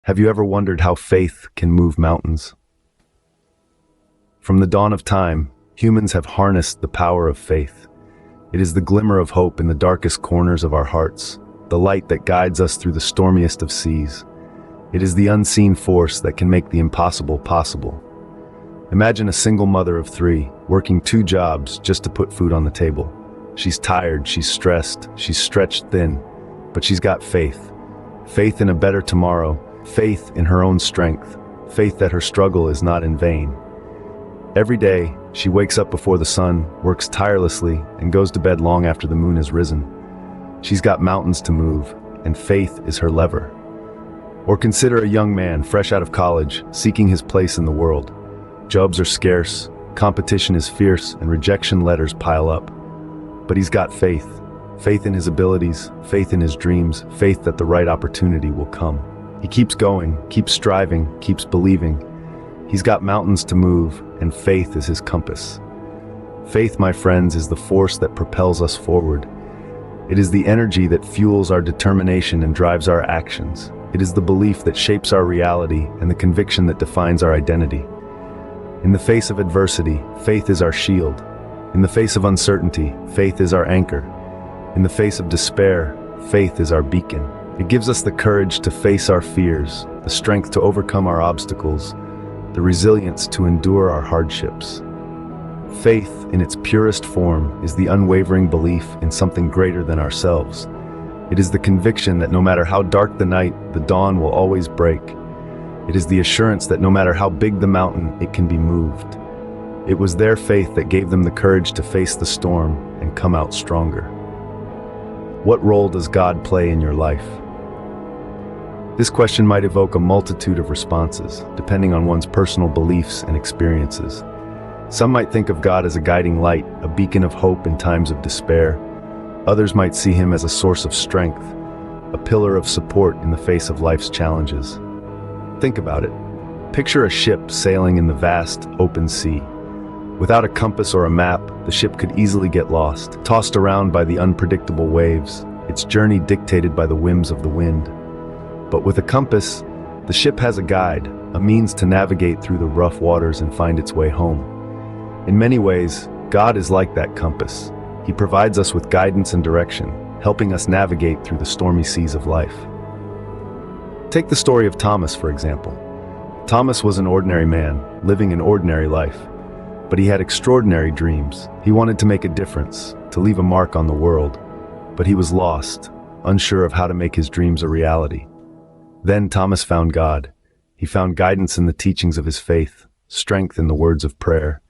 Have you ever wondered how faith can move mountains? From the dawn of time, humans have harnessed the power of faith. It is the glimmer of hope in the darkest corners of our hearts, the light that guides us through the stormiest of seas. It is the unseen force that can make the impossible possible. Imagine a single mother of 3, working 2 jobs just to put food on the table. She's tired, she's stressed, she's stretched thin, but she's got faith. Faith in a better tomorrow, faith in her own strength, faith that her struggle is not in vain. Every day, she wakes up before the sun, works tirelessly, and goes to bed long after the moon has risen. She's got mountains to move, and faith is her lever. Or consider a young man fresh out of college, seeking his place in the world. Jobs are scarce, competition is fierce, and rejection letters pile up. But he's got faith. Faith in his abilities, faith in his dreams, faith that the right opportunity will come. He keeps going, keeps striving, keeps believing. He's got mountains to move, and faith is his compass. Faith, my friends, is the force that propels us forward. It is the energy that fuels our determination and drives our actions. It is the belief that shapes our reality and the conviction that defines our identity. In the face of adversity, faith is our shield. In the face of uncertainty, faith is our anchor. In the face of despair, faith is our beacon. It gives us the courage to face our fears, the strength to overcome our obstacles, the resilience to endure our hardships. Faith, in its purest form, is the unwavering belief in something greater than ourselves. It is the conviction that no matter how dark the night, the dawn will always break. It is the assurance that no matter how big the mountain, it can be moved. It was their faith that gave them the courage to face the storm and come out stronger. What role does God play in your life? This question might evoke a multitude of responses, depending on one's personal beliefs and experiences. Some might think of God as a guiding light, a beacon of hope in times of despair. Others might see him as a source of strength, a pillar of support in the face of life's challenges. Think about it. Picture a ship sailing in the vast, open sea. Without a compass or a map, the ship could easily get lost, tossed around by the unpredictable waves, its journey dictated by the whims of the wind. But with a compass, the ship has a guide, a means to navigate through the rough waters and find its way home. In many ways, God is like that compass. He provides us with guidance and direction, helping us navigate through the stormy seas of life. Take the story of Thomas, for example. Thomas was an ordinary man, living an ordinary life. But he had extraordinary dreams. He wanted to make a difference, to leave a mark on the world. But he was lost, unsure of how to make his dreams a reality. Then Thomas found God. He found guidance in the teachings of his faith, strength in the words of prayer.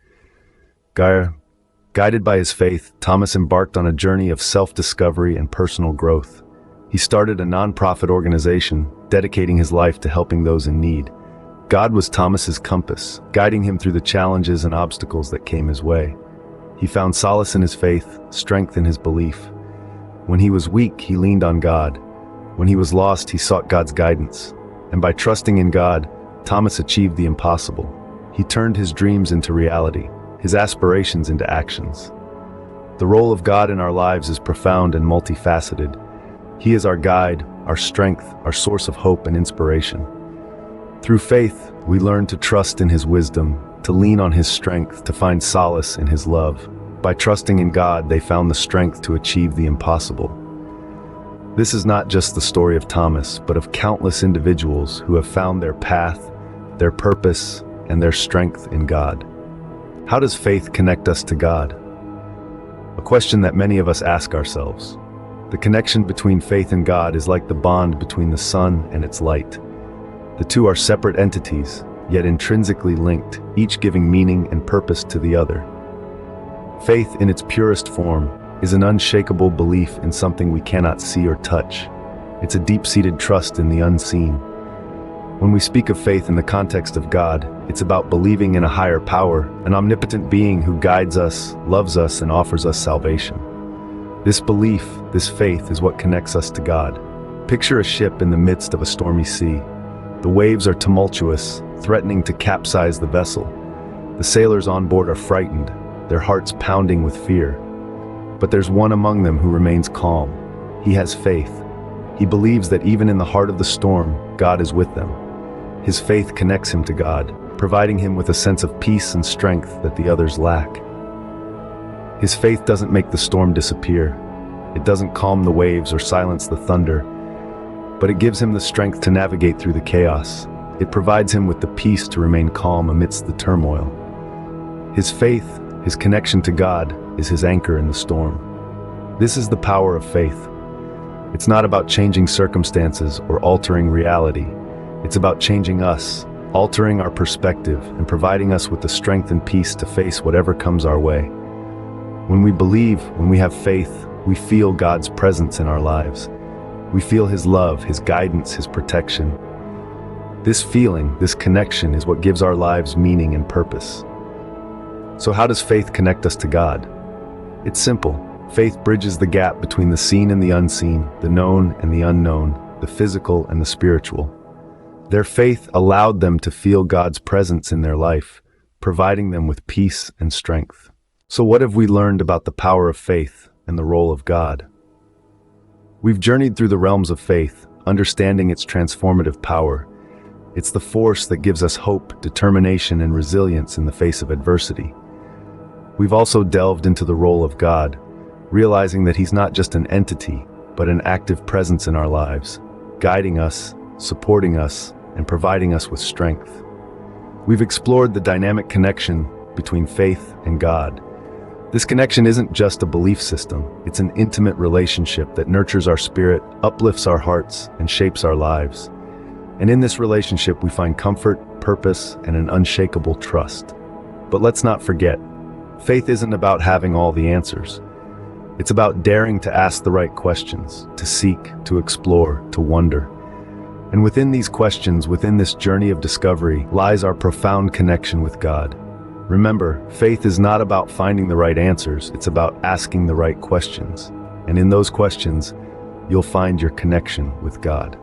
Guided by his faith, Thomas embarked on a journey of self-discovery and personal growth. He started a non-profit organization, dedicating his life to helping those in need. God was Thomas's compass, guiding him through the challenges and obstacles that came his way. He found solace in his faith, strength in his belief. When he was weak, he leaned on God. When he was lost, he sought God's guidance. And by trusting in God, Thomas achieved the impossible. He turned his dreams into reality, his aspirations into actions. The role of God in our lives is profound and multifaceted. He is our guide, our strength, our source of hope and inspiration. Through faith, we learn to trust in his wisdom, to lean on his strength, to find solace in his love. By trusting in God, they found the strength to achieve the impossible. This is not just the story of Thomas, but of countless individuals who have found their path, their purpose, and their strength in God. How does faith connect us to God? A question that many of us ask ourselves. The connection between faith and God is like the bond between the sun and its light. The two are separate entities, yet intrinsically linked, each giving meaning and purpose to the other. Faith in its purest form is an unshakable belief in something we cannot see or touch. It's a deep-seated trust in the unseen. When we speak of faith in the context of God, it's about believing in a higher power, an omnipotent being who guides us, loves us, and offers us salvation. This belief, this faith, is what connects us to God. Picture a ship in the midst of a stormy sea. The waves are tumultuous, threatening to capsize the vessel. The sailors on board are frightened, their hearts pounding with fear. But there's one among them who remains calm. He has faith. He believes that even in the heart of the storm, God is with them. His faith connects him to God, providing him with a sense of peace and strength that the others lack. His faith doesn't make the storm disappear. It doesn't calm the waves or silence the thunder, but it gives him the strength to navigate through the chaos. It provides him with the peace to remain calm amidst the turmoil. His faith, his connection to God, is his anchor in the storm. This is the power of faith. It's not about changing circumstances or altering reality. It's about changing us, altering our perspective, and providing us with the strength and peace to face whatever comes our way. When we believe, when we have faith, we feel God's presence in our lives. We feel His love, His guidance, His protection. This feeling, this connection, is what gives our lives meaning and purpose. So how does faith connect us to God? It's simple. Faith bridges the gap between the seen and the unseen, the known and the unknown, the physical and the spiritual. Their faith allowed them to feel God's presence in their life, providing them with peace and strength. So what have we learned about the power of faith and the role of God? We've journeyed through the realms of faith, understanding its transformative power. It's the force that gives us hope, determination, and resilience in the face of adversity. We've also delved into the role of God, realizing that He's not just an entity, but an active presence in our lives, guiding us, supporting us, and providing us with strength. We've explored the dynamic connection between faith and God. This connection isn't just a belief system, it's an intimate relationship that nurtures our spirit, uplifts our hearts, and shapes our lives. And in this relationship, we find comfort, purpose, and an unshakable trust. But let's not forget, faith isn't about having all the answers. It's about daring to ask the right questions, to seek, to explore, to wonder. And within these questions, within this journey of discovery, lies our profound connection with God. Remember, faith is not about finding the right answers, it's about asking the right questions. And in those questions, you'll find your connection with God.